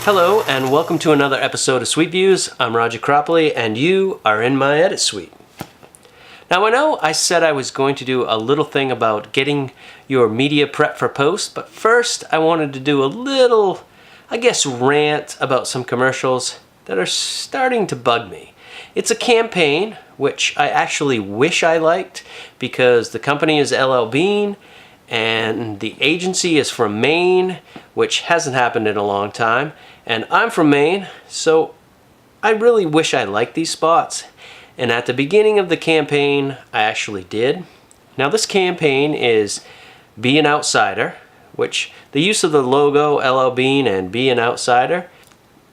Hello and welcome to another episode of SuiteViews. I'm Roger Cropley and you are in my edit suite. Now I know I said I was going to do a little thing about getting your media prep for post, but first I wanted to do a little, rant about some commercials that are starting to bug me. It's a campaign which I actually wish I liked because the company is LL Bean and the agency is from Maine, which hasn't happened in a long time. And I'm from Maine, so I really wish I liked these spots. And at the beginning of the campaign, I actually did. Now this campaign is Be an Outsider, which the use of the logo LL Bean and Be an Outsider,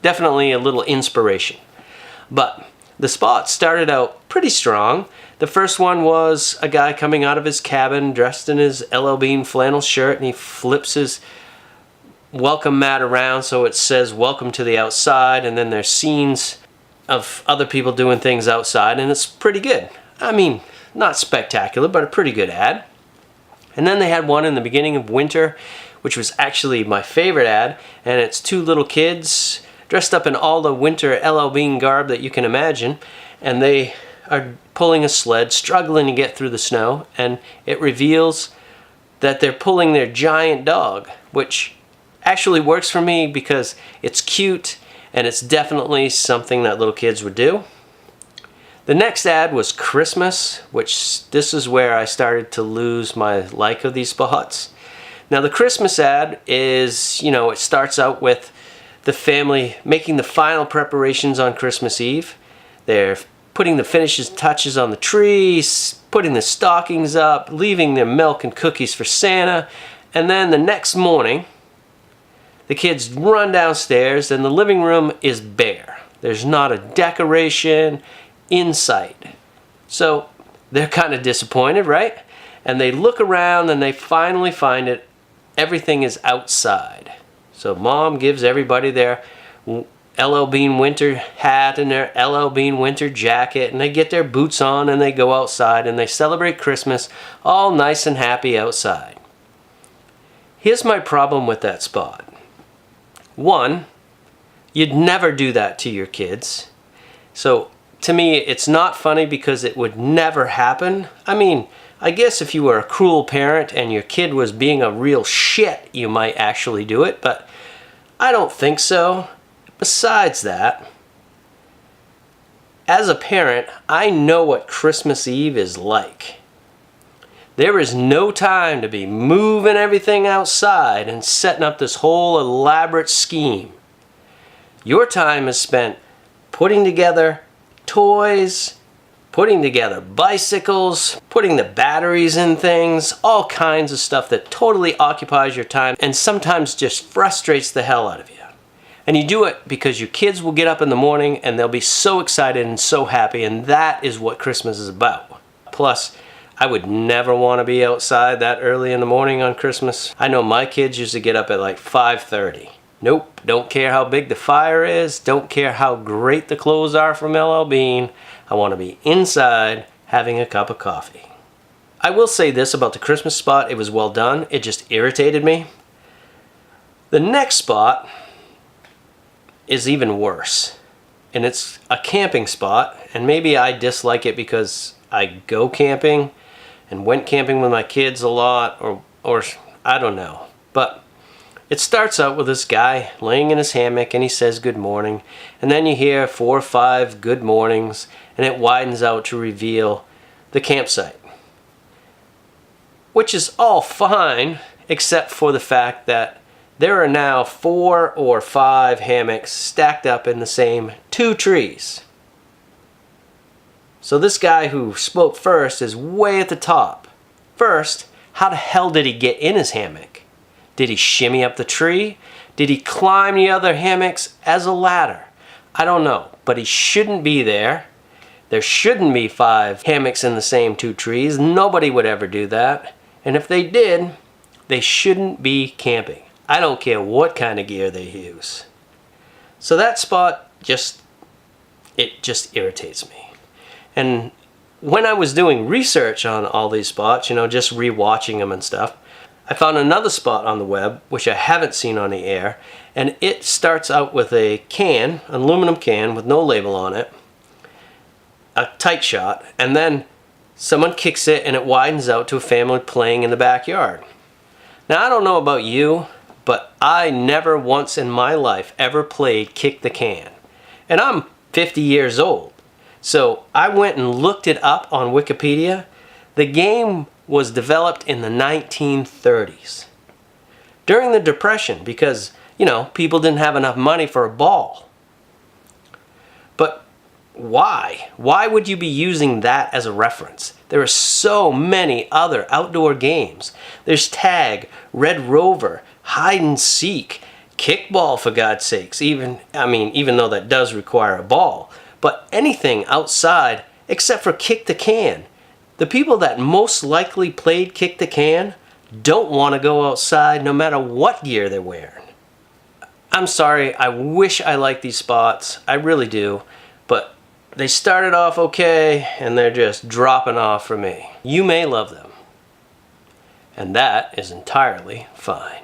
definitely a little inspiration. But the spot started out pretty strong. The first one was a guy coming out of his cabin dressed in his LL Bean flannel shirt, and he flips his welcome mat around so it says welcome to the outside, and then there's scenes of other people doing things outside, and it's pretty good. I mean, not spectacular, but a pretty good ad. And then they had one in the beginning of winter, which was actually my favorite ad, and it's two little kids dressed up in all the winter LL Bean garb that you can imagine, and they are pulling a sled, struggling to get through the snow, and it reveals that they're pulling their giant dog, which actually works for me because it's cute and it's definitely something that little kids would do. The next ad was Christmas, which this is where I started to lose my like of these spots. Now the Christmas ad is, it starts out with the family making the final preparations on Christmas Eve. They're putting the finishes touches on the trees, putting the stockings up, leaving their milk and cookies for Santa, and then the next morning the kids run downstairs and the living room is bare. There's not a decoration in sight. So they're kind of disappointed, right? And they look around and they finally find it. Everything is outside. So mom gives everybody their LL Bean winter hat and their LL Bean winter jacket, and they get their boots on and they go outside and they celebrate Christmas all nice and happy outside. Here's my problem with that spot. One, you'd never do that to your kids. So to me, it's not funny because it would never happen. I mean, I guess if you were a cruel parent and your kid was being a real shit, you might actually do it, but I don't think so. Besides that, as a parent, I know what Christmas Eve is like. There is no time to be moving everything outside and setting up this whole elaborate scheme. Your time is spent putting together toys, putting together bicycles, putting the batteries in things, all kinds of stuff that totally occupies your time and sometimes just frustrates the hell out of you. And you do it because your kids will get up in the morning and they'll be so excited and so happy, and that is what Christmas is about. Plus, I would never want to be outside that early in the morning on Christmas. I know my kids used to get up at like 5:30. Nope, don't care how big the fire is, don't care how great the clothes are from LL Bean. I want to be inside having a cup of coffee. I will say this about the Christmas spot, it was well done, it just irritated me. The next spot is even worse, and it's a camping spot, and maybe I dislike it because I go camping and went camping with my kids a lot, or I don't know. But it starts out with this guy laying in his hammock and he says good morning, and then you hear 4 or 5 good mornings, and it widens out to reveal the campsite, which is all fine except for the fact that there are now 4 or 5 hammocks stacked up in the same 2 trees. So this guy who spoke first is way at the top. First, how the hell did he get in his hammock? Did he shimmy up the tree? Did he climb the other hammocks as a ladder? I don't know, but he shouldn't be there. There shouldn't be 5 hammocks in the same 2 trees. Nobody would ever do that. And if they did, they shouldn't be camping. I don't care what kind of gear they use. So that spot just irritates me. And when I was doing research on all these spots, just rewatching them and stuff, I found another spot on the web, which I haven't seen on the air, and it starts out with a can, an aluminum can with no label on it, a tight shot, and then someone kicks it and it widens out to a family playing in the backyard. Now I don't know about you, but I never once in my life ever played kick the can. And I'm 50 years old. So I went and looked it up on Wikipedia. The game was developed in the 1930s. During the Depression, because, you know, people didn't have enough money for a ball. But why? Why would you be using that as a reference? There are so many other outdoor games. There's tag, Red Rover, hide and seek, kickball, for God's sakes. Even though that does require a ball. But anything outside except for kick the can. The people that most likely played kick the can don't want to go outside no matter what gear they're wearing. I'm sorry, I wish I liked these spots. I really do. But they started off okay and they're just dropping off for me. You may love them. And that is entirely fine.